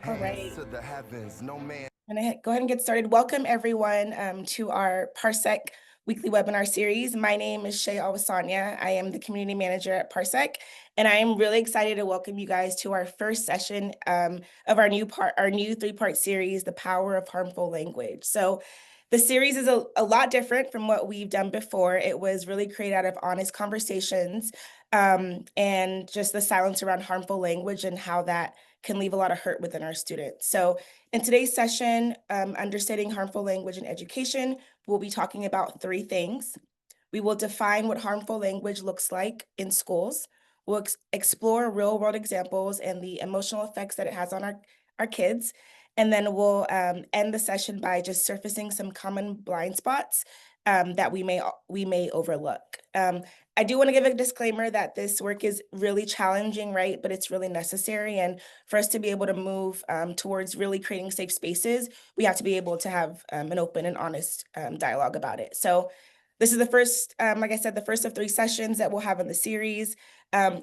All right. To the heavens, no man. I'm gonna go ahead and get started. Welcome everyone to our Parsec weekly webinar series. My name is Shay Awasanya. I am the community manager at Parsec, and I am really excited to welcome you guys to our first session of our new three-part series, The Power of Harmful Language. So the series is a lot different from what we've done before. It was really created out of honest conversations and just the silence around harmful language and how that can leave a lot of hurt within our students. So in today's session, Understanding Harmful Language in Education, we'll be talking about three things. We will define what harmful language looks like in schools. We'll explore real-world examples and the emotional effects that it has on our kids. And then we'll end the session by just surfacing some common blind spots that we may overlook. I do want to give a disclaimer that this work is really challenging, right? But it's really necessary. And for us to be able to move towards really creating safe spaces, we have to be able to have an open and honest dialogue about it. So this is the first, like I said, the first of three sessions that we'll have in the series.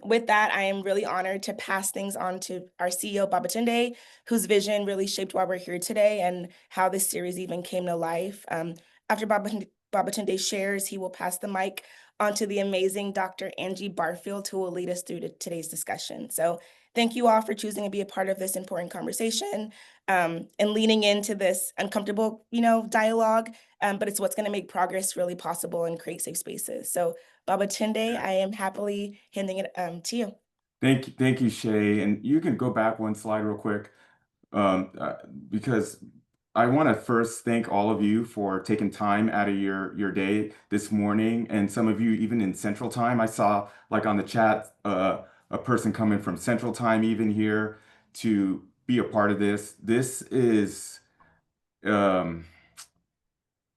With that, I am really honored to pass things on to our CEO, Babatunde, whose vision really shaped why we're here today and how this series even came to life. After Babatunde shares, he will pass the mic on to the amazing Dr. Angie Barfield, who will lead us through today's discussion. So thank you all for choosing to be a part of this important conversation and leaning into this uncomfortable, dialogue. But it's what's going to make progress really possible and create safe spaces. So Babatunde, I am happily handing it to you. Thank you, Shay. And you can go back one slide real quick, um, uh, because I want to first thank all of you for taking time out of your day this morning, and some of you even in Central Time. I saw like on the chat a person coming from Central Time even here to be a part of this. This is um,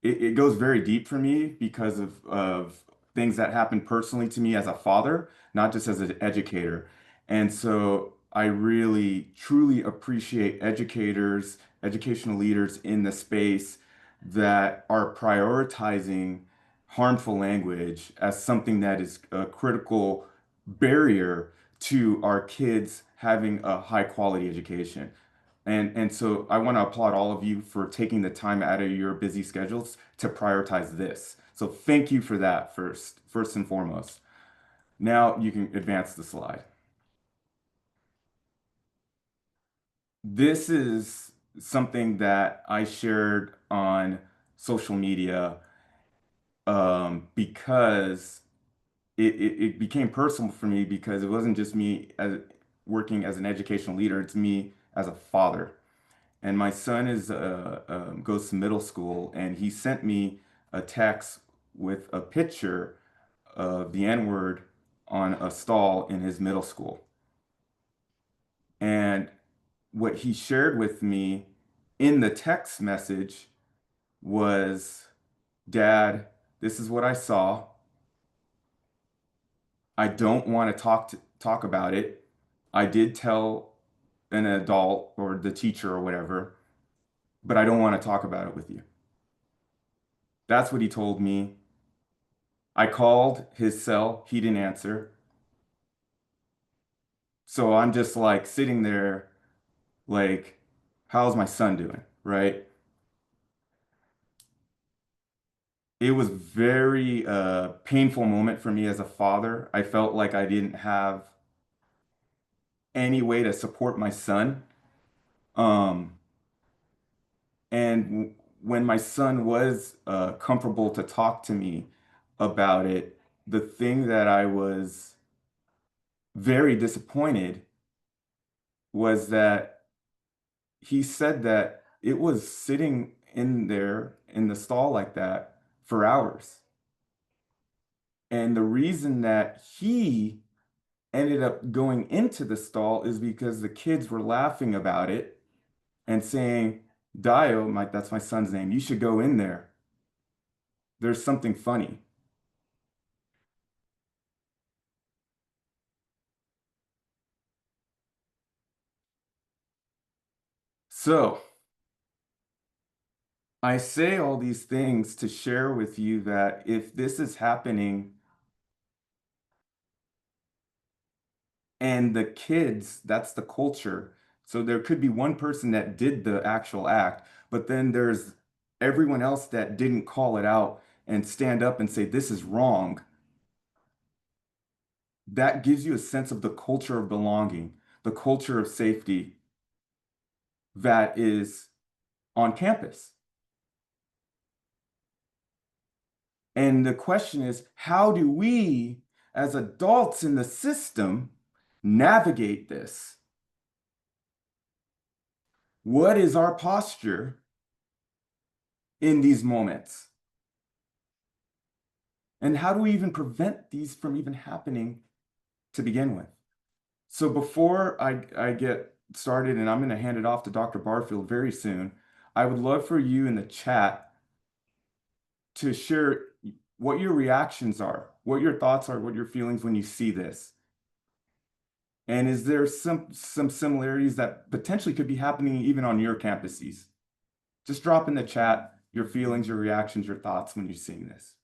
it goes very deep for me because of things that happened personally to me as a father, not just as an educator. And so I really, truly appreciate educators, educational leaders in the space that are prioritizing harmful language as something that is a critical barrier to our kids having a high quality education. And so I want to applaud all of you for taking the time out of your busy schedules to prioritize this. So thank you for that first and foremost. Now you can advance the slide. This is something that I shared on social media because it became personal for me because it wasn't just me as working as an educational leader, it's me as a father. And my son goes to middle school, and he sent me a text with a picture of the N-word on a stall in his middle school. And what he shared with me in the text message was, "Dad, this is what I saw. I don't want to talk about it. I did tell an adult or the teacher or whatever, but I don't want to talk about it with you." That's what he told me. I called his cell, he didn't answer. So I'm just like sitting there, like, how's my son doing? Right? It was very painful moment for me as a father. I felt like I didn't have any way to support my son. Um, and when my son was comfortable to talk to me about it, the thing that I was very disappointed was that he said that it was sitting in there in the stall like that for hours. And the reason that he ended up going into the stall is because the kids were laughing about it and saying, Dio, that's my son's name, you should go in there. There's something funny. So I say all these things to share with you that if this is happening and the kids, that's the culture. So there could be one person that did the actual act, but then there's everyone else that didn't call it out and stand up and say, this is wrong. That gives you a sense of the culture of belonging, the culture of safety that is on campus. And the question is, how do we, as adults in the system, navigate this? What is our posture in these moments? And how do we even prevent these from even happening to begin with? So before I get started, and I'm going to hand it off to Dr. Barfield very soon, I would love for you in the chat to share what your reactions are, what your thoughts are, what your feelings when you see this. And is there some similarities that potentially could be happening even on your campuses? Just drop in the chat your feelings, your reactions, your thoughts when you're seeing this.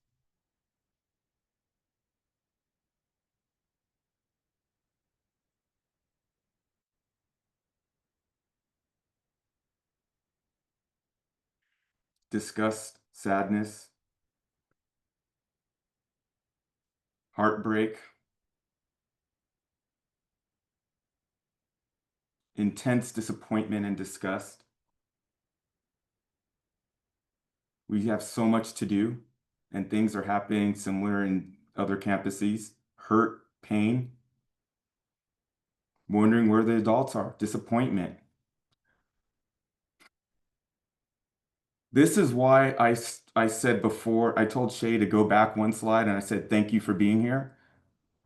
Disgust, sadness, heartbreak, intense disappointment and disgust. We have so much to do, and things are happening similar in other campuses. Hurt, pain, wondering where the adults are, disappointment. This is why I said before, I told Shay to go back one slide and I said, thank you for being here.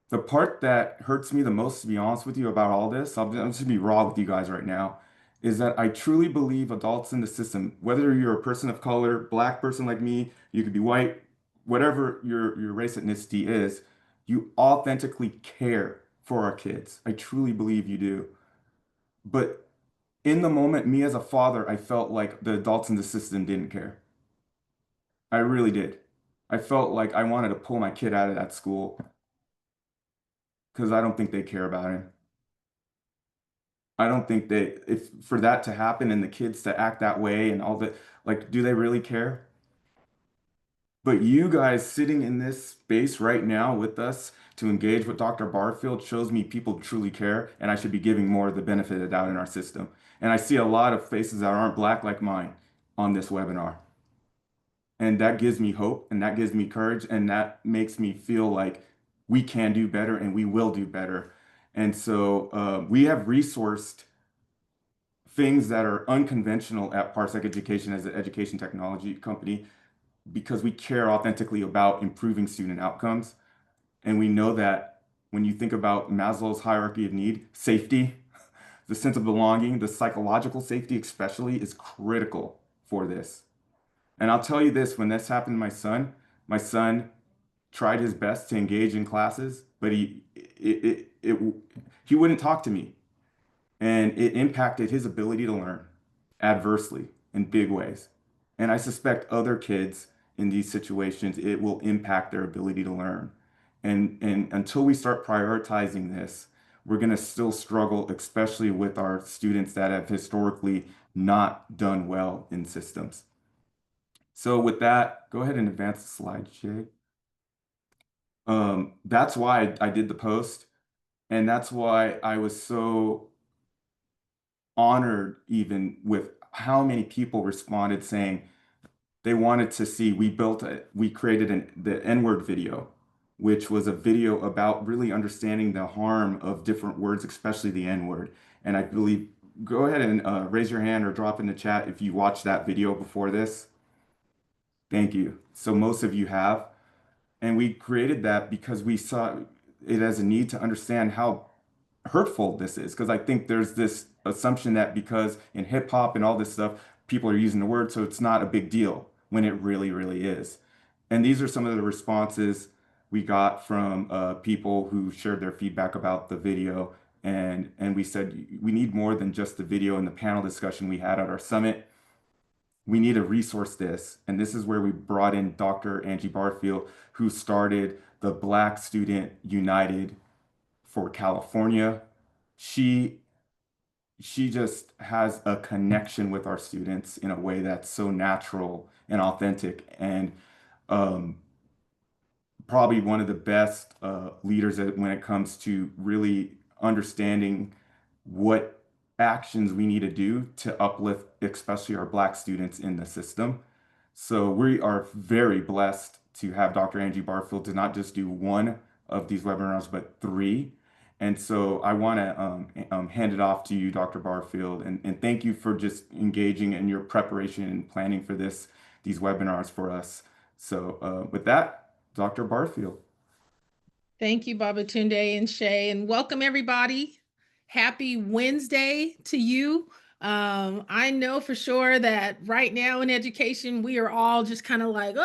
The part that hurts me the most, to be honest with you, about all this, I'm just gonna be raw with you guys right now, is that I truly believe adults in the system, whether you're a person of color, black person like me, you could be white, whatever your race ethnicity is, you authentically care for our kids. I truly believe you do. But in the moment, me as a father, I felt like the adults in the system didn't care. I really did. I felt like I wanted to pull my kid out of that school because I don't think they care about him. I don't think they, if for that to happen and the kids to act that way and all that, like, do they really care? But you guys sitting in this space right now with us to engage with Dr. Barfield shows me people truly care, and I should be giving more of the benefit of the doubt in our system. And I see a lot of faces that aren't black like mine on this webinar. And that gives me hope and that gives me courage and that makes me feel like we can do better and we will do better. And so we have resourced things that are unconventional at Parsec Education as an education technology company because we care authentically about improving student outcomes. And we know that when you think about Maslow's hierarchy of need, safety, the sense of belonging, the psychological safety especially is critical for this. And I'll tell you this, when this happened to my son tried his best to engage in classes, but he wouldn't talk to me. And it impacted his ability to learn adversely in big ways. And I suspect other kids in these situations, it will impact their ability to learn. And until we start prioritizing this, we're going to still struggle, especially with our students that have historically not done well in systems. So with that, go ahead and advance the slide, Shay. That's why I did the post, and that's why I was so honored even with how many people responded saying they wanted to see, we created the N-word video, which was a video about really understanding the harm of different words, especially the N-word. And I believe, go ahead and raise your hand or drop in the chat if you watched that video before this. Thank you. So most of you have. And we created that because we saw it as a need to understand how hurtful this is. Because I think there's this assumption that because in hip hop and all this stuff, people are using the word, so it's not a big deal when it really, really is. And these are some of the responses we got from people who shared their feedback about the video. And we said, we need more than just the video and the panel discussion we had at our summit. We need to resource this. And this is where we brought in Dr. Angie Barfield, who started the Black Student United for California. She she just has a connection with our students in a way that's so natural and authentic, and um, probably one of the best leaders when it comes to really understanding what actions we need to do to uplift, especially our Black students in the system. So we are very blessed to have Dr. Angie Barfield to not just do one of these webinars, but three. And so I want to hand it off to you, Dr. Barfield, and thank you for just engaging in your preparation and planning for these webinars for us. So with that, Dr. Barfield. Thank you, Babatunde and Shay, and welcome everybody. Happy Wednesday to you. I know for sure that right now in education, we are all just kind of like,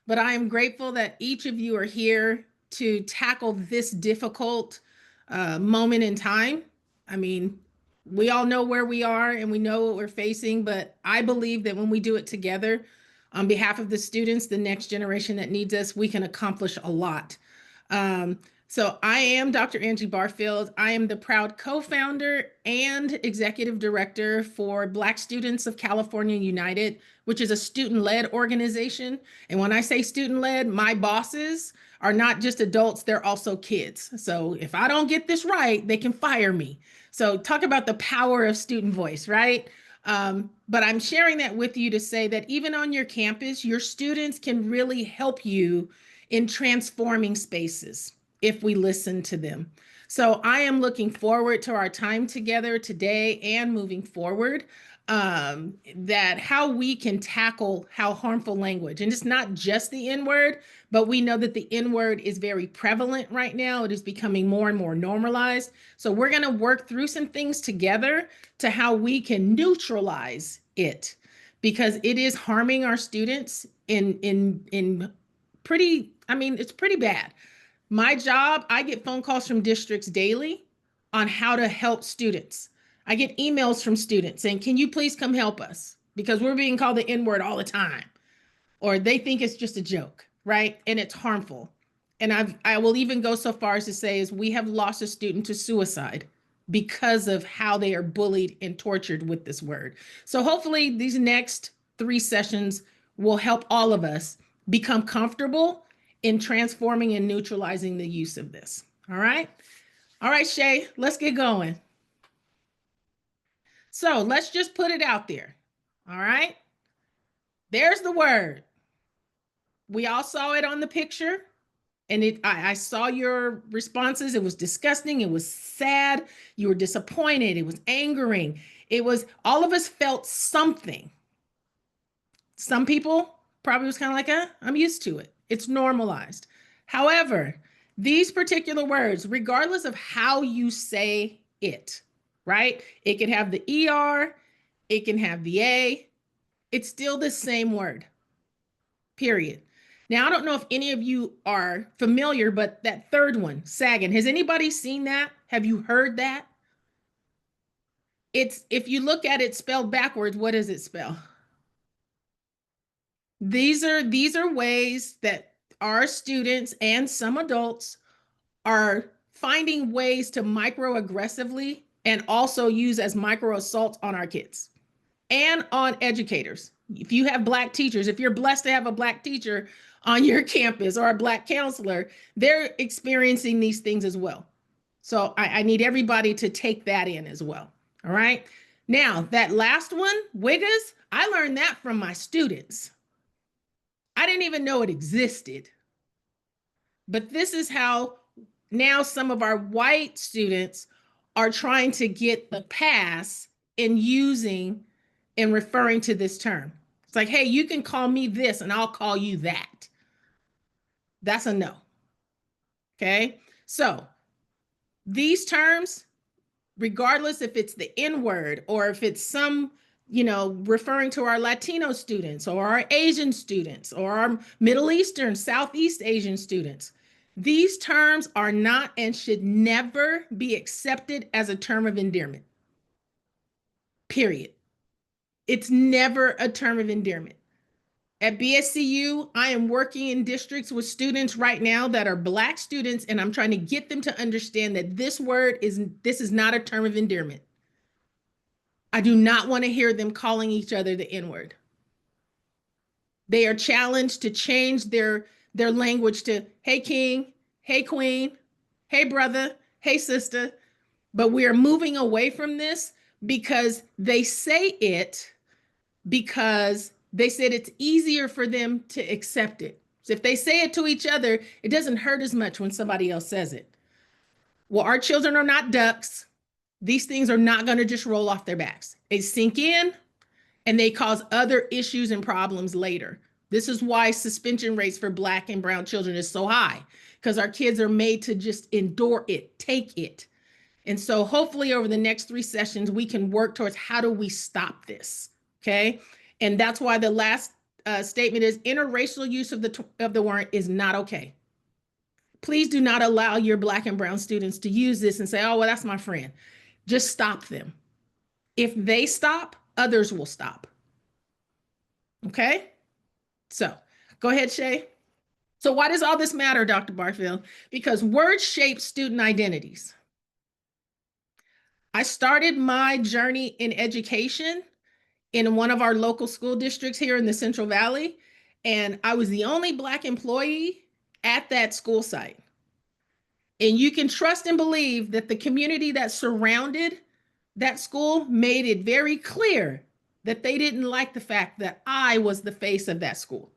but I am grateful that each of you are here to tackle this difficult moment in time. I mean, we all know where we are and we know what we're facing, but I believe that when we do it together, on behalf of the students, the next generation that needs us, we can accomplish a lot. So I am Dr. Angie Barfield. I am the proud co-founder and executive director for Black Students of California United, which is a student-led organization. And when I say student-led, my bosses are not just adults, they're also kids. So if I don't get this right, they can fire me. So talk about the power of student voice, right? But I'm sharing that with you to say that even on your campus, your students can really help you in transforming spaces if we listen to them. So I am looking forward to our time together today and moving forward, that how we can tackle how harmful language, and it's not just the N-word, but we know that the N-word is very prevalent right now. It is becoming more and more normalized. So we're going to work through some things together to how we can neutralize it, because it is harming our students in pretty, I mean, it's pretty bad. My job, I get phone calls from districts daily on how to help students. I get emails from students saying, can you please come help us? Because we're being called the N-word all the time, or they think it's just a joke, right? And it's harmful. And I will even go so far as to say is we have lost a student to suicide because of how they are bullied and tortured with this word. So hopefully these next 3 sessions will help all of us become comfortable in transforming and neutralizing the use of this. All right. All right, Shay, let's get going. So let's just put it out there. All right. There's the word. We all saw it on the picture, and I saw your responses. It was disgusting. It was sad. You were disappointed. It was angering. It was, all of us felt something. Some people probably was kind of like, I'm used to it. It's normalized. However, these particular words, regardless of how you say it, right? It can have the ER, it can have the A, it's still the same word, period. Now, I don't know if any of you are familiar, but that third one, sagging, has anybody seen that? Have you heard that? It's, if you look at it spelled backwards, what does it spell? These are ways that our students and some adults are finding ways to microaggressively and also use as micro assault on our kids and on educators. If you have Black teachers, if you're blessed to have a Black teacher on your campus or a Black counselor, they're experiencing these things as well. So I need everybody to take that in as well. All right. Now, that last one, Wiggers, I learned that from my students. I didn't even know it existed. But this is how now some of our white students are trying to get the pass in using and referring to this term. It's like, hey, you can call me this and I'll call you that. That's a no. Okay. So these terms, regardless if it's the N-word or if it's some, referring to our Latino students or our Asian students or our Middle Eastern, Southeast Asian students, these terms are not and should never be accepted as a term of endearment. Period. It's never a term of endearment. At BSCU, I am working in districts with students right now that are Black students, and I'm trying to get them to understand that this is not a term of endearment. I do not want to hear them calling each other the N-word. They are challenged to change their language to, hey, king, hey, queen, hey, brother, hey, sister. But we are moving away from this because they say it because they said it's easier for them to accept it. So if they say it to each other, it doesn't hurt as much when somebody else says it. Well, our children are not ducks. These things are not going to just roll off their backs. They sink in and they cause other issues and problems later. This is why suspension rates for Black and brown children is so high, because our kids are made to just endure it, take it. And so hopefully over the next 3 sessions, we can work towards how do we stop this, okay? And that's why the last statement is interracial use of the word is not okay. Please do not allow your Black and brown students to use this and say, oh, well, that's my friend. Just stop them. If they stop, others will stop. Okay? So go ahead, Shay. So why does all this matter, Dr. Barfield? Because words shape student identities. I started my journey in education in one of our local school districts here in the Central Valley, and I was the only Black employee at that school site. And you can trust and believe that the community that surrounded that school made it very clear that they didn't like the fact that I was the face of that school.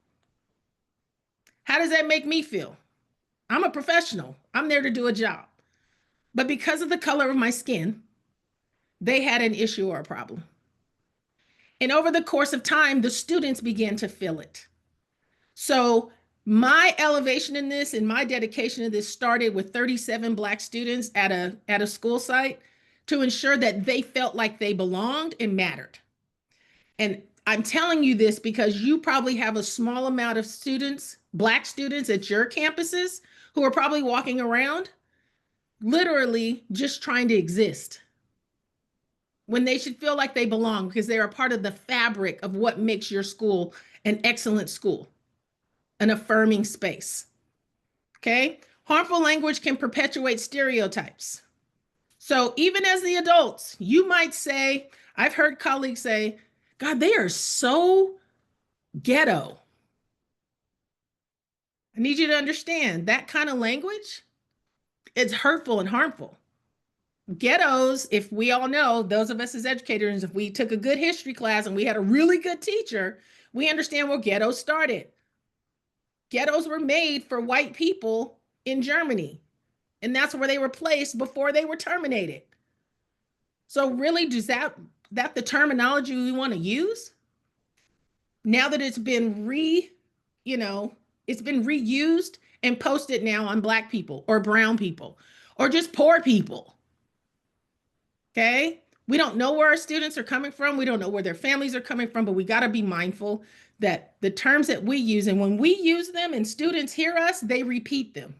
How does that make me feel? I'm a professional. I'm there to do a job. But because of the color of my skin, they had an issue or a problem. And over the course of time, the students began to feel it. So my elevation in this and my dedication to this started with 37 Black students at a school site to ensure that they felt like they belonged and mattered. And I'm telling you this because you probably have a small amount of students, Black students at your campuses who are probably walking around literally just trying to exist when they should feel like they belong because they are part of the fabric of what makes your school an excellent school, an affirming space. Okay? Harmful language can perpetuate stereotypes. So even as the adults, you might say, I've heard colleagues say, God, they are so ghetto. I need you to understand that kind of language, it's hurtful and harmful. Ghettos, if we all know, those of us as educators, if we took a good history class and we had a really good teacher, we understand where ghettos started. Ghettos were made for white people in Germany, and that's where they were placed before they were terminated. So really, does that the terminology we want to use? Now that it's been it's been reused and posted now on Black people or brown people or just poor people. Okay? We don't know where our students are coming from. We don't know where their families are coming from, but we got to be mindful that the terms that we use, and when we use them and students hear us, they repeat them.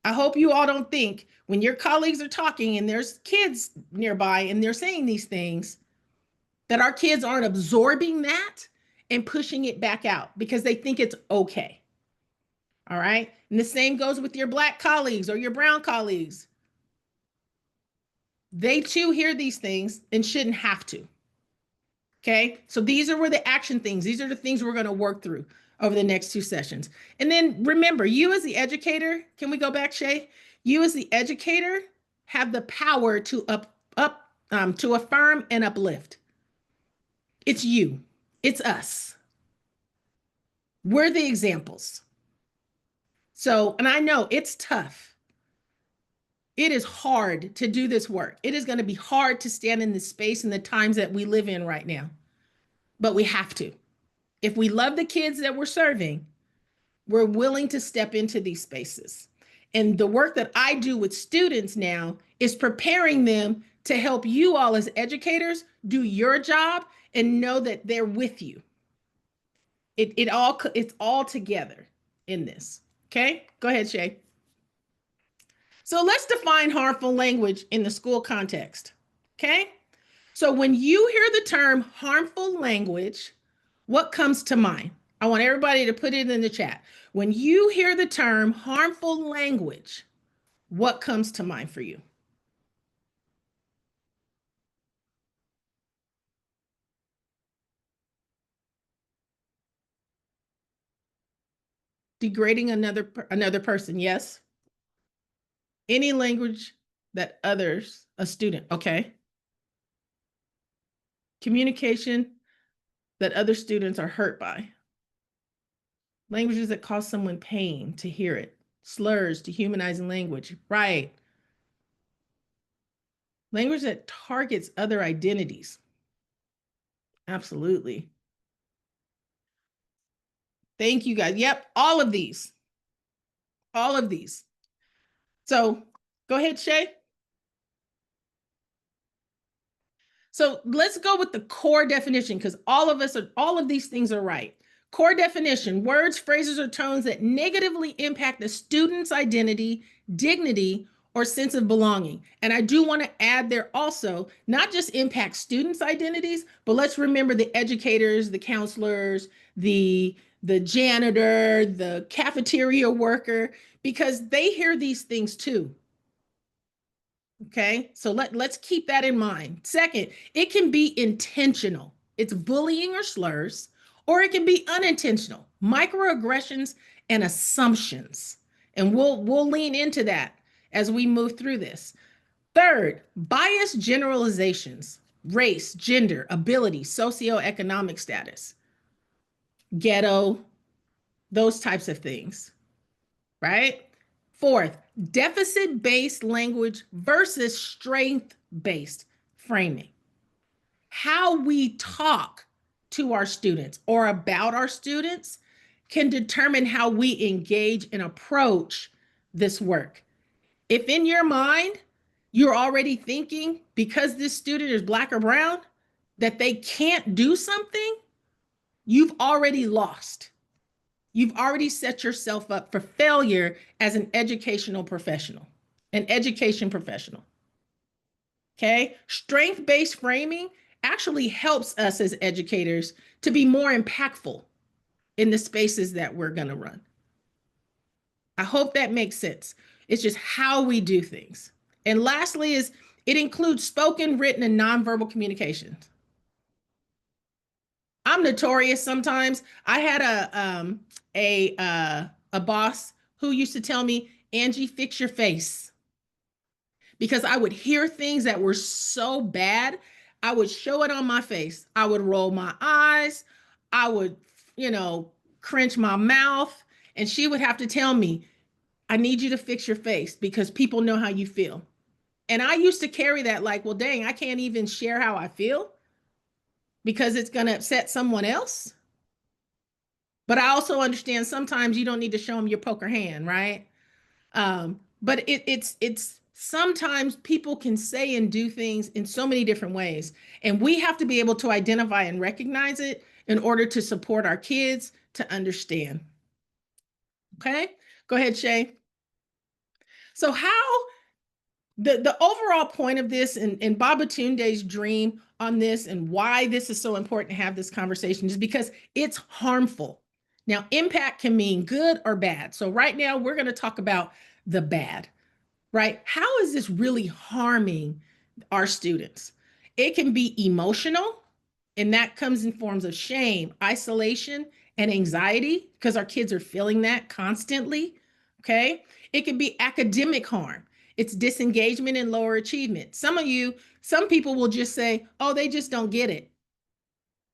I hope you all don't think when your colleagues are talking and there's kids nearby and they're saying these things, that our kids aren't absorbing that and pushing it back out because they think it's okay. All right? And the same goes with your Black colleagues or your brown colleagues. They too hear these things and shouldn't have to. Okay? So these are where the action things, these are the things we're going to work through over the next 2 sessions. And then remember, you as the educator, can we go back, Shay? You as the educator have the power to to affirm and uplift. It's you. It's us. We're the examples. So, and I know it's tough. It is hard to do this work. It is going to be hard to stand in this space in the times that we live in right now. But we have to. If we love the kids that we're serving, we're willing to step into these spaces. And the work that I do with students now is preparing them to help you all as educators do your job and know that they're with you. It's all together in this. Okay, go ahead, Shay. So let's define harmful language in the school context. Okay, so when you hear the term harmful language, what comes to mind? I want everybody to put it in the chat. When you hear the term harmful language, what comes to mind for you? degrading another person, yes. Any language that others, a student, okay. Communication that other students are hurt by. Languages that cause someone pain to hear it. Slurs, dehumanizing language, right. Language that targets other identities. Absolutely. Thank you guys. Yep, all of these. All of these. So go ahead, Shay. So let's go with the core definition, because all of these things are right. Core definition: words, phrases, or tones that negatively impact the student's identity, dignity, or sense of belonging. And I do want to add there also, not just impact students' identities, but let's remember the educators, the counselors, the janitor, the cafeteria worker, because they hear these things too. Okay, so let's keep that in mind. Second, it can be intentional. It's bullying or slurs, or it can be unintentional, microaggressions and assumptions. And we'll lean into that as we move through this. Third, biased generalizations, race, gender, ability, socioeconomic status, ghetto, those types of things, right? Fourth, deficit-based language versus strength-based framing. How we talk to our students or about our students can determine how we engage and approach this work. If in your mind, you're already thinking because this student is Black or brown, that they can't do something, you've already lost. You've already set yourself up for failure as an educational professional, an education professional. Okay? Strength-based framing actually helps us as educators to be more impactful in the spaces that we're going to run. I hope that makes sense. It's just how we do things. And lastly is it includes spoken, written, and nonverbal communications. I'm notorious sometimes. I had a boss who used to tell me, Angie, fix your face. Because I would hear things that were so bad, I would show it on my face. I would roll my eyes. I would, clench my mouth. And she would have to tell me, I need you to fix your face because people know how you feel. And I used to carry that like, well, dang, I can't even share how I feel because it's going to upset someone else. But I also understand sometimes you don't need to show them your poker hand, right? But it's sometimes people can say and do things in so many different ways. And we have to be able to identify and recognize it in order to support our kids to understand. Okay, go ahead, Shay. So how the overall point of this and Babatunde's dream on this and why this is so important to have this conversation is because it's harmful. Now, impact can mean good or bad. So right now we're going to talk about the bad, right? How is this really harming our students? It can be emotional, and that comes in forms of shame, isolation, and anxiety because our kids are feeling that constantly, okay? It can be academic harm. It's disengagement and lower achievement. Some people will just say, oh, they just don't get it.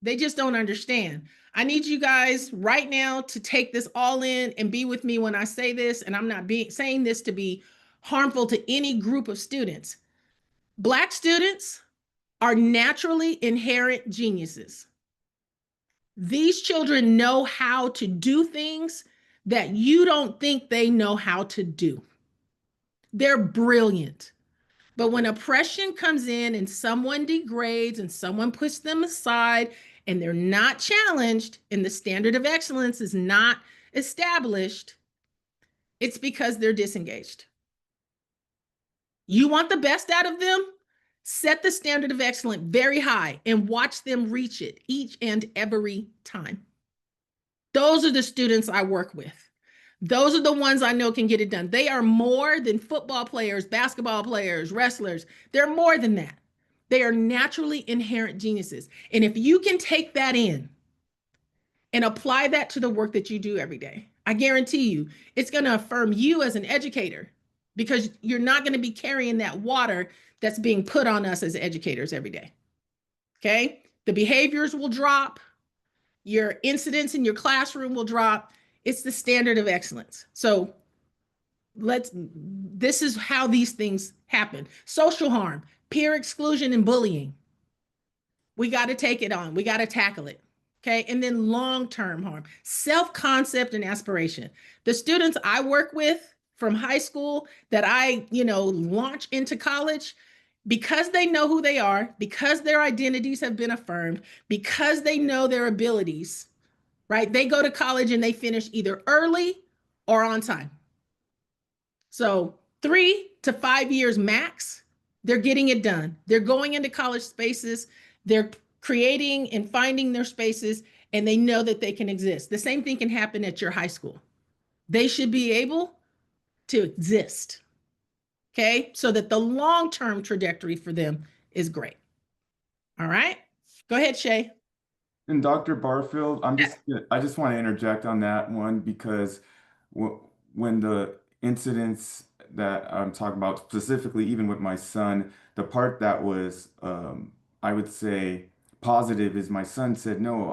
They just don't understand. I need you guys right now to take this all in and be with me when I say this, and I'm not saying this to be harmful to any group of students. Black students are naturally inherent geniuses. These children know how to do things that you don't think they know how to do. They're brilliant. But when oppression comes in and someone degrades and someone puts them aside and they're not challenged and the standard of excellence is not established, it's because they're disengaged. You want the best out of them? Set the standard of excellence very high and watch them reach it each and every time. Those are the students I work with. Those are the ones I know can get it done. They are more than football players, basketball players, wrestlers. They're more than that. They are naturally inherent geniuses. And if you can take that in and apply that to the work that you do every day, I guarantee you, it's going to affirm you as an educator because you're not going to be carrying that water that's being put on us as educators every day. Okay. The behaviors will drop. Your incidents in your classroom will drop. It's the standard of excellence. So this is how these things happen. Social harm, peer exclusion, and bullying. We got to take it on. We got to tackle it. Okay. And then long-term harm, self-concept and aspiration. The students I work with from high school that I, launch into college, because they know who they are, because their identities have been affirmed, because they know their abilities, right? They go to college and they finish either early or on time. So 3 to 5 years max, they're getting it done. They're going into college spaces. They're creating and finding their spaces, and they know that they can exist. The same thing can happen at your high school. They should be able to exist, okay? So that the long-term trajectory for them is great. All right, go ahead, Shay. And Dr. Barfield, I just want to interject on that one because when the incidents that I'm talking about, specifically even with my son, the part that was, I would say, positive is my son said, no,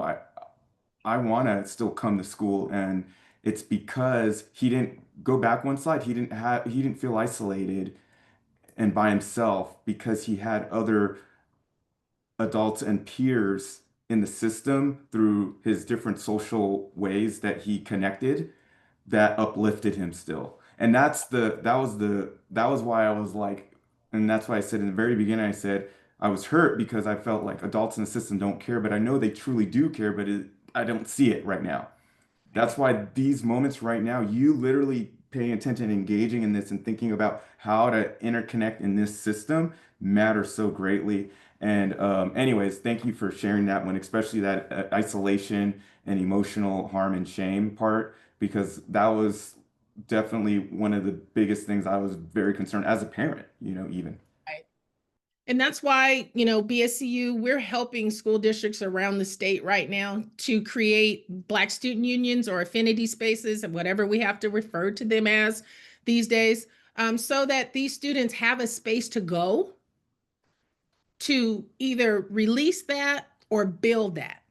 I want to still come to school, and it's because he didn't go back one slide. He didn't feel isolated and by himself because he had other adults and peers in the system through his different social ways that he connected that uplifted him still. And that was why I was like, and that's why I said in the very beginning, I said I was hurt because I felt like adults in the system don't care, but I know they truly do care, but I don't see it right now. That's why these moments right now, you literally paying attention, engaging in this, and thinking about how to interconnect in this system matters so greatly. And anyways, thank you for sharing that one, especially that isolation and emotional harm and shame part, because that was definitely one of the biggest things I was very concerned as a parent, even. Right. And that's why, BSCU, we're helping school districts around the state right now to create Black student unions or affinity spaces and whatever we have to refer to them as these days, so that these students have a space to go to either release that or build that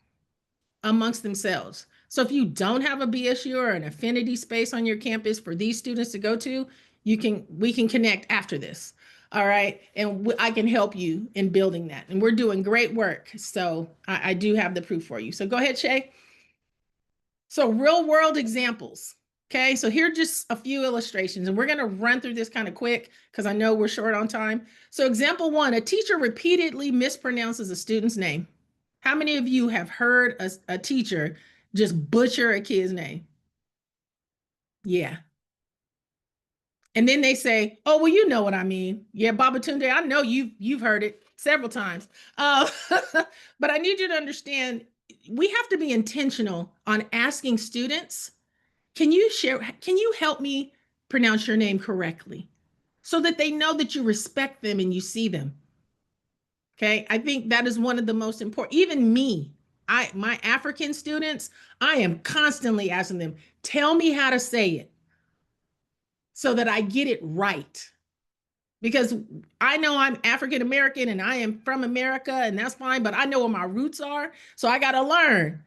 amongst themselves. So if you don't have a BSU or an affinity space on your campus for these students to go to, we can connect after this. All right. And I can help you in building that. And we're doing great work. So I do have the proof for you. So go ahead, Shay. So real world examples. Okay, so here are just a few illustrations, and we're going to run through this kind of quick because I know we're short on time. So example 1, a teacher repeatedly mispronounces a student's name. How many of you have heard a teacher just butcher a kid's name? Yeah. And then they say, oh, well, you know what I mean. Yeah, Babatunde, I know you've heard it several times. But I need you to understand, we have to be intentional on asking students, can you help me pronounce your name correctly? So that they know that you respect them and you see them. Okay, I think that is one of the most important. Even me, my African students, I am constantly asking them, tell me how to say it so that I get it right. Because I know I'm African American and I am from America, and that's fine, but I know where my roots are, so I got to learn.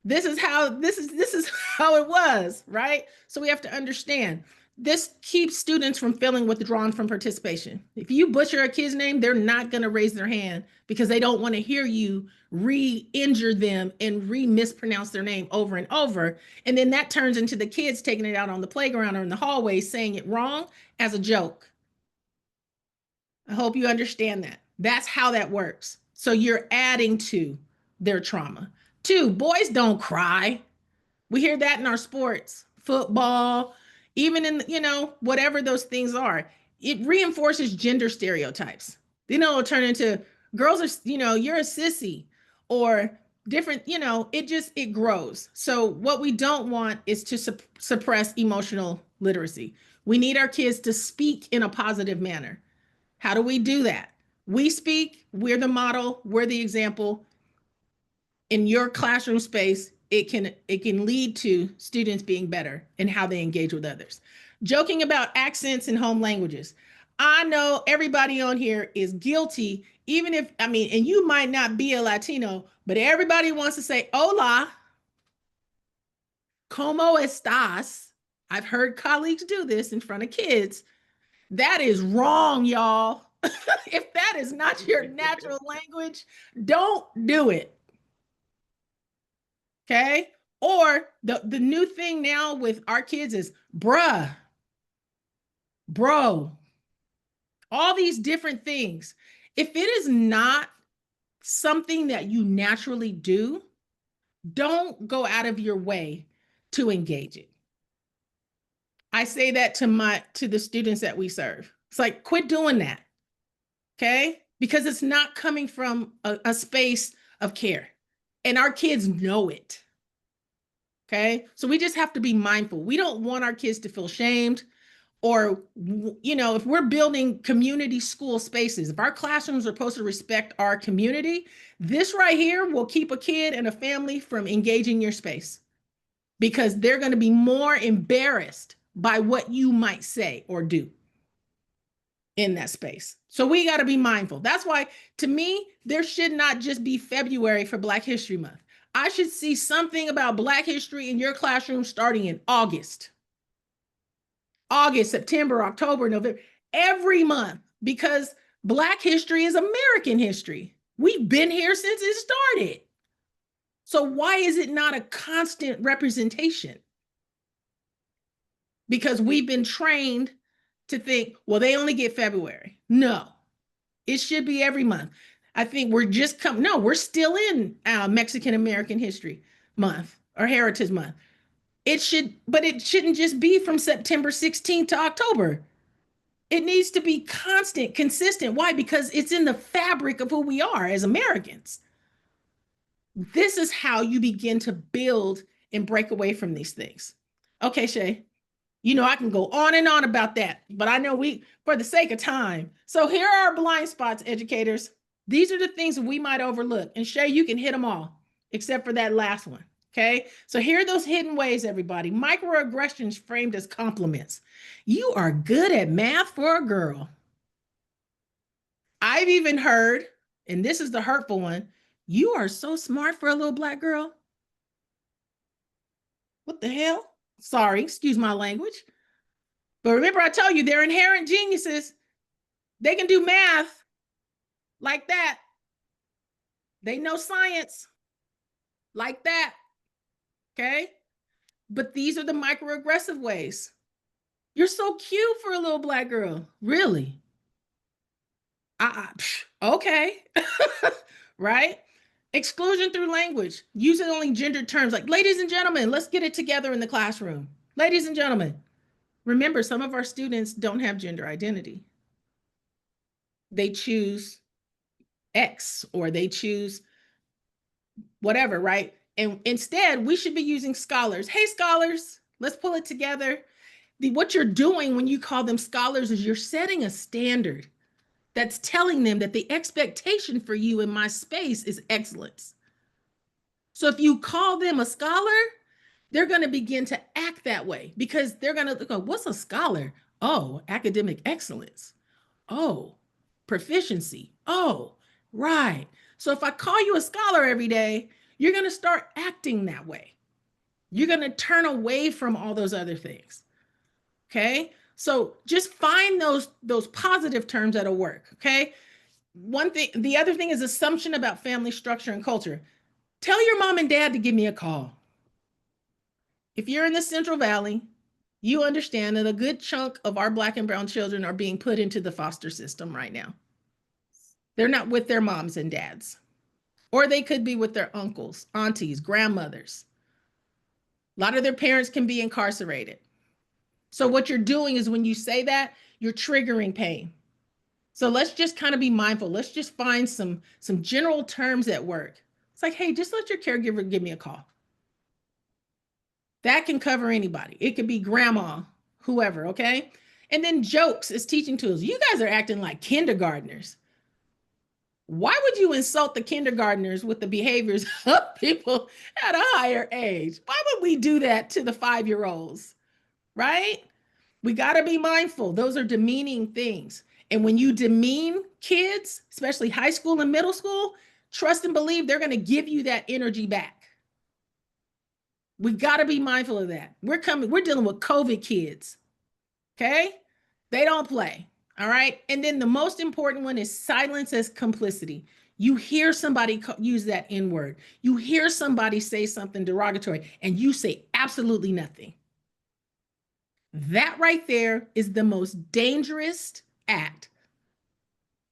This is how it was, right? So we have to understand. This keeps students from feeling withdrawn from participation. If you butcher a kid's name, they're not going to raise their hand because they don't want to hear you re-injure them and mispronounce their name over and over. And then that turns into the kids taking it out on the playground or in the hallway, saying it wrong as a joke. I hope you understand that. That's how that works. So you're adding to their trauma. 2, boys don't cry. We hear that in our sports, football, even in, whatever those things are. It reinforces gender stereotypes. It'll turn into girls are, you're a sissy or different, it grows. So what we don't want is to suppress emotional literacy. We need our kids to speak in a positive manner. How do we do that? We speak, we're the model, we're the example. In your classroom space, it can lead to students being better in how they engage with others. Joking about accents and home languages. I know everybody on here is guilty, even if, I mean, and you might not be a Latino, but everybody wants to say, hola, ¿cómo estás? I've heard colleagues do this in front of kids. That is wrong, y'all. If that is not your natural language, don't do it. Okay? Or the new thing now with our kids is bruh, bro, all these different things. If it is not something that you naturally do, don't go out of your way to engage it. I say that to the students that we serve. It's like, quit doing that. Okay? Because it's not coming from a space of care. And our kids know it. Okay? So we just have to be mindful. We don't want our kids to feel shamed, or, you know, if we're building community school spaces, if our classrooms are supposed to respect our community, this right here will keep a kid and a family from engaging your space, because they're going to be more embarrassed by what you might say or do in that space. So we got to be mindful. That's why, to me, there should not just be February for Black History Month. I should see something about Black history in your classroom starting in August, September, October, November, every month, because Black history is American history. We've been here since it started. So why is it not a constant representation? Because we've been trained to think, well, they only get February. No, it should be every month. I think we're just we're still in Mexican American History Month or Heritage Month. But it shouldn't just be from September 16th to October. It needs to be constant, consistent. Why? Because it's in the fabric of who we are as Americans. This is how you begin to build and break away from these things. Okay, Shay, you know, I can go on and on about that, but I know for the sake of time. So here are our blind spots, educators. These are the things that we might overlook. And Shay, you can hit them all, except for that last one. Okay, so here are those hidden ways, everybody. Microaggressions framed as compliments. You are good at math for a girl. I've even heard, and this is the hurtful one, you are so smart for a little Black girl. What the hell? Sorry, excuse my language. But remember, I told you they're inherent geniuses. They can do math like that. They know science like that. Okay? But these are the microaggressive ways. You're so cute for a little Black girl. Really? Okay. Right? Exclusion through language, using only gendered terms like, ladies and gentlemen, let's get it together in the classroom. Ladies and gentlemen, remember, some of our students don't have gender identity. They choose X or they choose whatever, right? And instead, we should be using scholars. Hey, scholars, let's pull it together. What you're doing when you call them scholars is you're setting a standard that's telling them that the expectation for you in my space is excellence. So if you call them a scholar, they're going to begin to act that way, because they're going to go, what's a scholar? Oh, academic excellence. Oh, proficiency. Oh, right. So if I call you a scholar every day, you're going to start acting that way. You're going to turn away from all those other things. Okay? So just find those positive terms that'll work. Okay? One thing, the other thing is assumption about family structure and culture. Tell your mom and dad to give me a call. If you're in the Central Valley, you understand that a good chunk of our Black and brown children are being put into the foster system right now. They're not with their moms and dads, or they could be with their uncles, aunties, grandmothers. A lot of their parents can be incarcerated. So what you're doing is, when you say that, you're triggering pain. So let's just kind of be mindful. Let's just find some general terms that work. It's like, hey, just let your caregiver give me a call. That can cover anybody. It could be grandma, whoever, okay? And then jokes as teaching tools. You guys are acting like kindergartners. Why would you insult the kindergartners with the behaviors of people at a higher age? Why would we do that to the 5-year-olds, right? We got to be mindful. Those are demeaning things. And when you demean kids, especially high school and middle school, trust and believe they're going to give you that energy back. We got to be mindful of that. We're dealing with COVID kids. Okay? They don't play. All right. And then the most important one is silence as complicity. You hear somebody use that N word. You hear somebody say something derogatory and you say absolutely nothing. That right there is the most dangerous act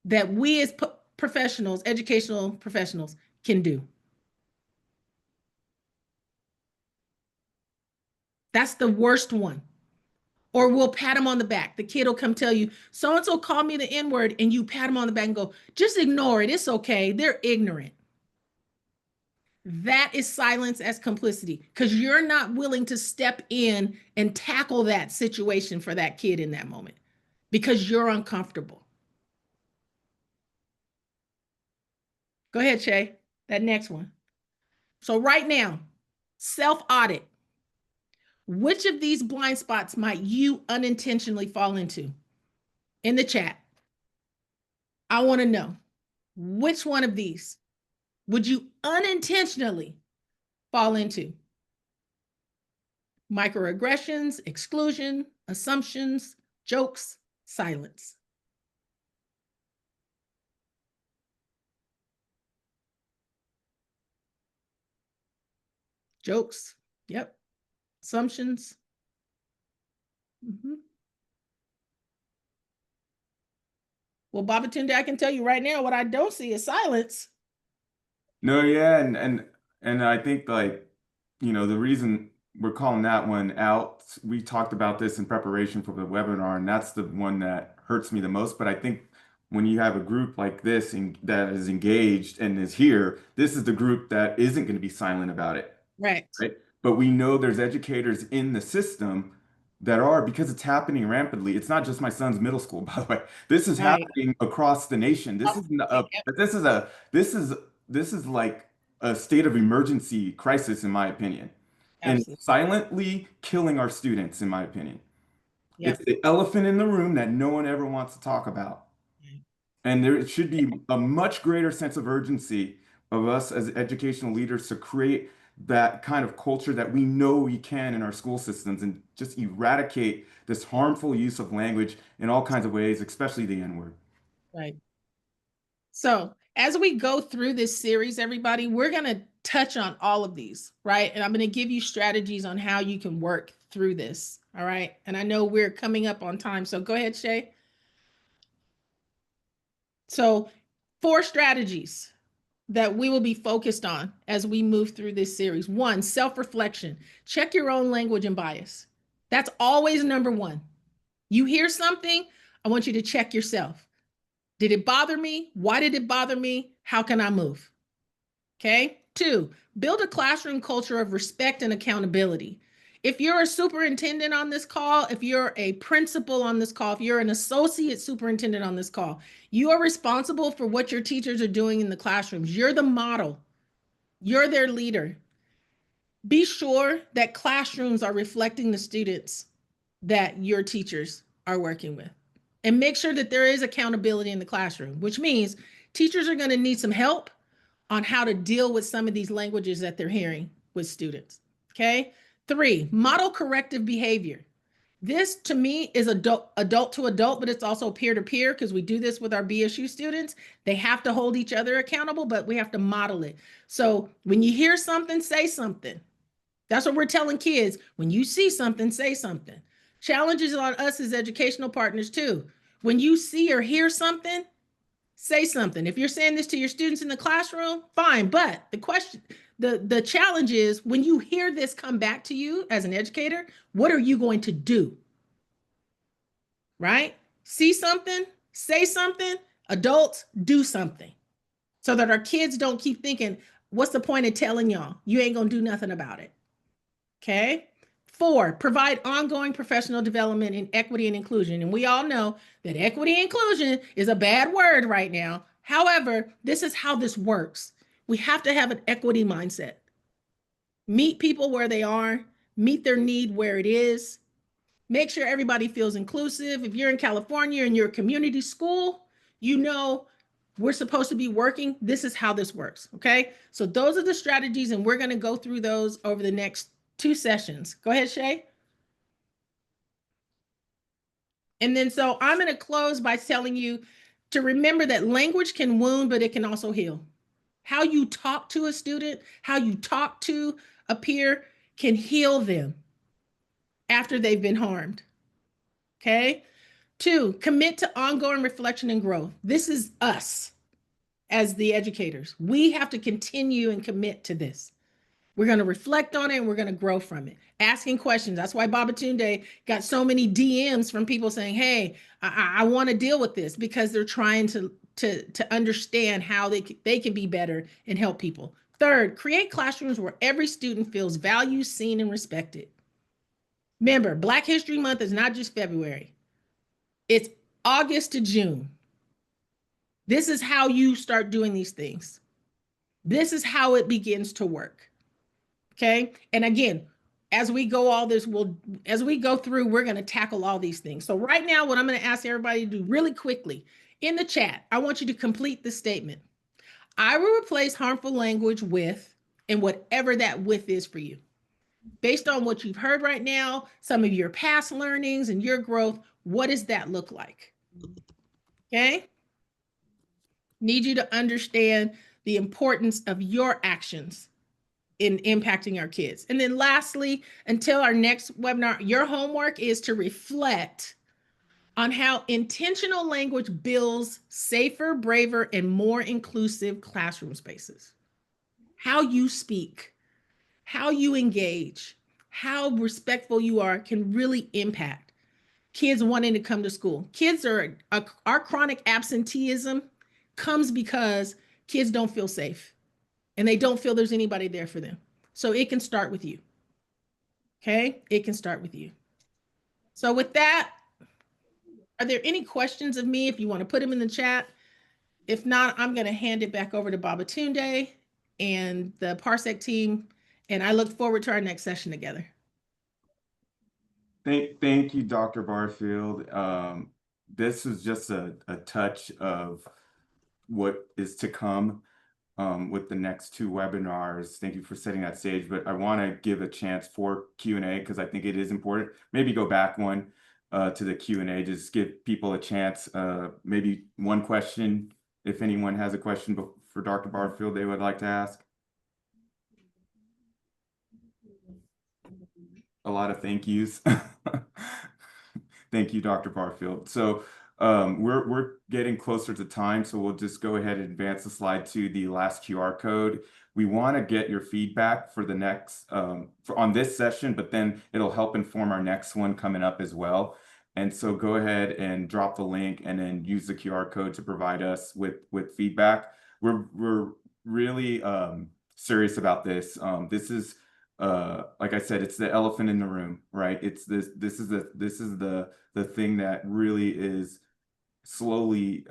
that we as professionals, educational professionals, can do. That's the worst one. Or we'll pat him on the back. The kid will come tell you, so-and-so called me the N-word, and you pat him on the back and go, just ignore it. It's okay. They're ignorant. That is silence as complicity because you're not willing to step in and tackle that situation for that kid in that moment because you're uncomfortable. Go ahead, Shay. That next one. So right now, self-audit. Which of these blind spots might you unintentionally fall into? In the chat, I want to know which one of these would you unintentionally fall into? Microaggressions, exclusion, assumptions, jokes, silence. Jokes, yep. Assumptions. Well, Babatunde, I can tell you right now, what I don't see is silence. No, yeah, and I think like, the reason we're calling that one out, we talked about this in preparation for the webinar, and that's the one that hurts me the most. But I think when you have a group like this that is engaged and is here, this is the group that isn't going to be silent about it. Right. But we know there's educators in the system that are, because it's happening rampantly. It's not just my son's middle school, by the way. This is Right. happening across the nation. This is like a state of emergency crisis, in my opinion, and Absolutely. silently killing our students, in my opinion. Yep. It's the elephant in the room that no one ever wants to talk about. And there should be a much greater sense of urgency of us as educational leaders to create that kind of culture that we know we can in our school systems and just eradicate this harmful use of language in all kinds of ways, especially the N-word. Right. So as we go through this series, everybody, we're going to touch on all of these, right? And I'm going to give you strategies on how you can work through this. All right. And I know we're coming up on time. So go ahead, Shay. So 4 strategies that we will be focused on as we move through this series. 1, self-reflection. Check your own language and bias. That's always number 1. You hear something, I want you to check yourself. Did it bother me? Why did it bother me? How can I move? Okay. 2, build a classroom culture of respect and accountability. If you're a superintendent on this call, if you're a principal on this call, if you're an associate superintendent on this call, you are responsible for what your teachers are doing in the classrooms. You're the model. You're their leader. Be sure that classrooms are reflecting the students that your teachers are working with. And make sure that there is accountability in the classroom, which means teachers are going to need some help on how to deal with some of these languages that they're hearing with students. Okay. 3, model corrective behavior. This to me is adult to adult, but it's also peer to peer because we do this with our BSU students. They have to hold each other accountable, but we have to model it. So when you hear something, say something. That's what we're telling kids. When you see something, say something. Challenges on us as educational partners too. When you see or hear something, say something. If you're saying this to your students in the classroom, fine. But the challenge is when you hear this come back to you as an educator, what are you going to do? Right? See something, say something, adults do something so that our kids don't keep thinking, what's the point of telling y'all? You ain't going to do nothing about it. Okay. 4, provide ongoing professional development in equity and inclusion. And we all know that equity and inclusion is a bad word right now. However, this is how this works. We have to have an equity mindset. Meet people where they are, meet their need where it is, make sure everybody feels inclusive. If you're in California and you're a community school, you know we're supposed to be working. This is how this works, okay? So those are the strategies, and we're gonna go through those over the next 2 sessions. Go ahead, Shay. And then so I'm gonna close by telling you to remember that language can wound, but it can also heal. How you talk to a student, how you talk to a peer can heal them after they've been harmed. Okay. 2, commit to ongoing reflection and growth. This is us as the educators. We have to continue and commit to this. We're going to reflect on it and we're going to grow from it. Asking questions. That's why Babatunde got so many DMs from people saying, hey, I want to deal with this, because they're trying to understand how they can be better and help people. 3rd, create classrooms where every student feels valued, seen, and respected. Remember, Black History Month is not just February. It's August to June. This is how you start doing these things. This is how it begins to work. Okay. And again, as we go as we go through, we're going to tackle all these things. So right now, what I'm going to ask everybody to do really quickly in the chat, I want you to complete the statement. I will replace harmful language with, and whatever that with is for you. Based on what you've heard right now, some of your past learnings and your growth, what does that look like? Okay. Need you to understand the importance of your actions in impacting our kids. And then lastly, until our next webinar, your homework is to reflect on how intentional language builds safer, braver, and more inclusive classroom spaces. How you speak, how you engage, how respectful you are can really impact kids wanting to come to school. Our chronic absenteeism comes because kids don't feel safe and they don't feel there's anybody there for them. So it can start with you. Okay, it can start with you. So with that, are there any questions of me? If you want to put them in the chat. If not, I'm going to hand it back over to Babatunde and the Parsec team. And I look forward to our next session together. Thank you, Dr. Barfield. This is just a touch of what is to come with the next 2 webinars. Thank you for setting that stage, but I want to give a chance for Q&A because I think it is important. Maybe go back one to the Q&A, just give people a chance, maybe one question, if anyone has a question for Dr. Barfield they would like to ask. A lot of thank yous. Thank you, Dr. Barfield. So we're getting closer to time, so we'll just go ahead and advance the slide to the last QR code. We want to get your feedback for the next on this session, but then it'll help inform our next one coming up as well. And so go ahead and drop the link and then use the QR code to provide us with feedback. We're really serious about this. This is like I said, it's the elephant in the room, right? It's this is the thing that really is slowly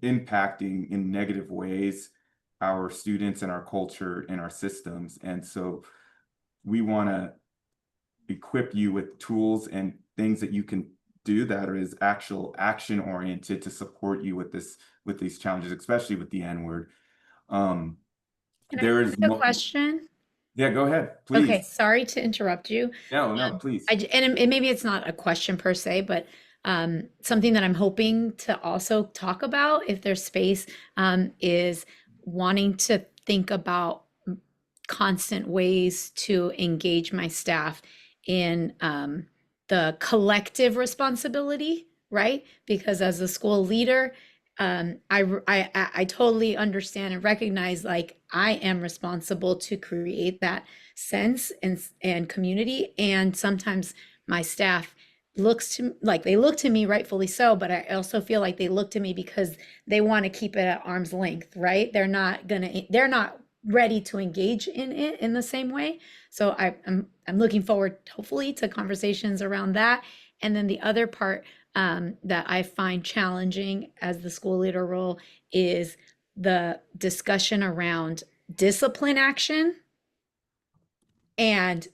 impacting in negative ways our students and our culture and our systems. And so we want to equip you with tools and things that you can do that is actual action oriented to support you with these challenges, especially with the N-word. There is a question. Yeah, go ahead, please. Okay, sorry to interrupt you. No, please. And maybe it's not a question per se, but something that I'm hoping to also talk about, if there's space, is wanting to think about constant ways to engage my staff in the collective responsibility, right? Because as a school leader, I totally understand and recognize, like, I am responsible to create that sense and community. And sometimes my staff look to me, rightfully so, but I also feel like they look to me because they want to keep it at arm's length, right? They're not ready to engage in it in the same way. So I'm looking forward, hopefully, to conversations around that. And then the other part that I find challenging as the school leader role is the discussion around discipline action and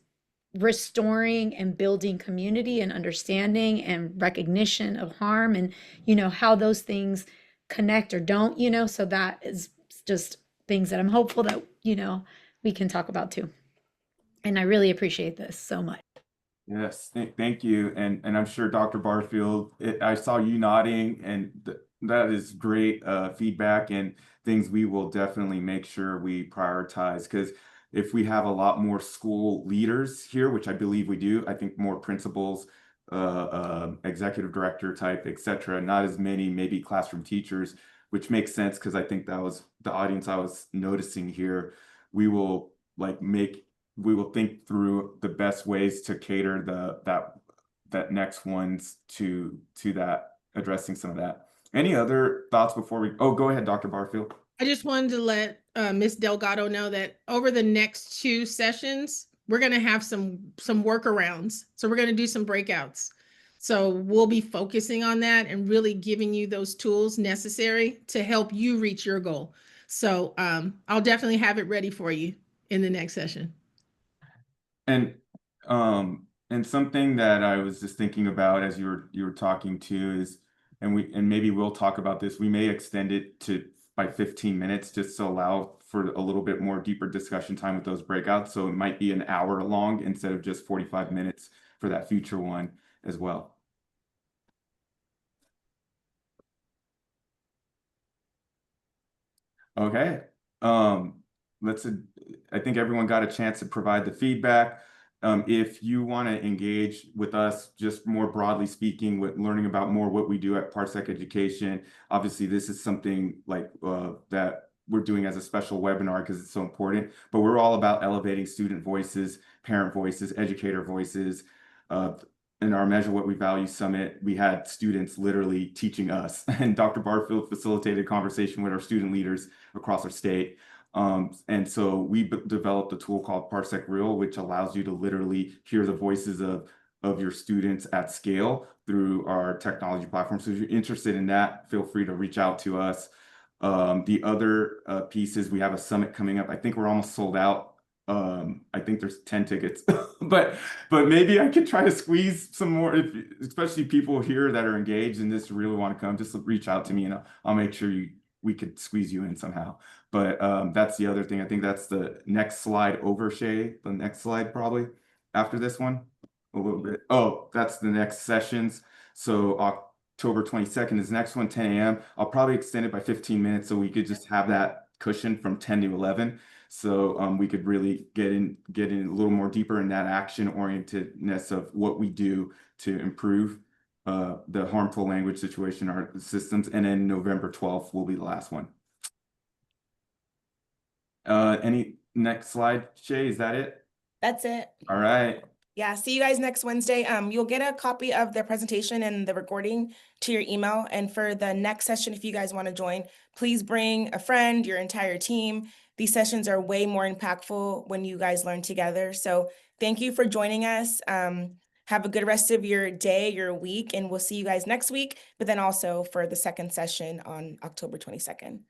restoring and building community and understanding and recognition of harm, and how those things connect or don't, so that is just things that I'm hopeful that we can talk about too. And I really appreciate this so much. Yes, thank you. And I'm sure Dr. Barfield, I saw you nodding, and that is great feedback and things we will definitely make sure we prioritize, because if we have a lot more school leaders here, which I believe we do, I think more principals, executive director type, etc., not as many maybe classroom teachers, which makes sense because I think that was the audience I was noticing here. We will think through the best ways to cater that next ones to that, addressing some of that. Any other thoughts before we, oh, go ahead, Dr. Barfield. I just wanted to let Ms. Delgado know that over the next 2 sessions, we're going to have some workarounds. So we're going to do some breakouts. So we'll be focusing on that and really giving you those tools necessary to help you reach your goal. So I'll definitely have it ready for you in the next session. And something that I was just thinking about as you were talking to is, and maybe we'll talk about this, we may extend it to by 15 minutes just to allow for a little bit more deeper discussion time with those breakouts. So it might be an hour long instead of just 45 minutes for that future one as well. Okay. I think everyone got a chance to provide the feedback. If you want to engage with us, just more broadly speaking, with learning about more what we do at Parsec Education, obviously this is something like that we're doing as a special webinar because it's so important, but we're all about elevating student voices, parent voices, educator voices. In our Measure What We Value Summit, we had students literally teaching us, and Dr. Barfield facilitated conversation with our student leaders across our state. And so we developed a tool called Parsec Real, which allows you to literally hear the voices of your students at scale through our technology platform. So if you're interested in that, feel free to reach out to us. The other piece is we have a summit coming up. I think we're almost sold out. I think there's 10 tickets, but maybe I could try to squeeze some more, especially people here that are engaged in this really want to come, just reach out to me and I'll make sure we could squeeze you in somehow. But that's the other thing. I think that's the next slide over, Shay. The next slide probably after this one a little bit. Oh, that's the next sessions. So October 22nd is the next one, 10 a.m. I'll probably extend it by 15 minutes so we could just have that cushion from 10 to 11. So we could really get in a little more deeper in that action orientedness of what we do to improve the harmful language situation in our systems. And then November 12th will be the last one. Any next slide, Shay? Is that it? That's it. All right. Yeah, see you guys next Wednesday. You'll get a copy of the presentation and the recording to your email. And for the next session, if you guys want to join, please bring a friend, your entire team. These sessions are way more impactful when you guys learn together. So thank you for joining us. Have a good rest of your day, your week, and we'll see you guys next week, but then also for the second session on October 22nd.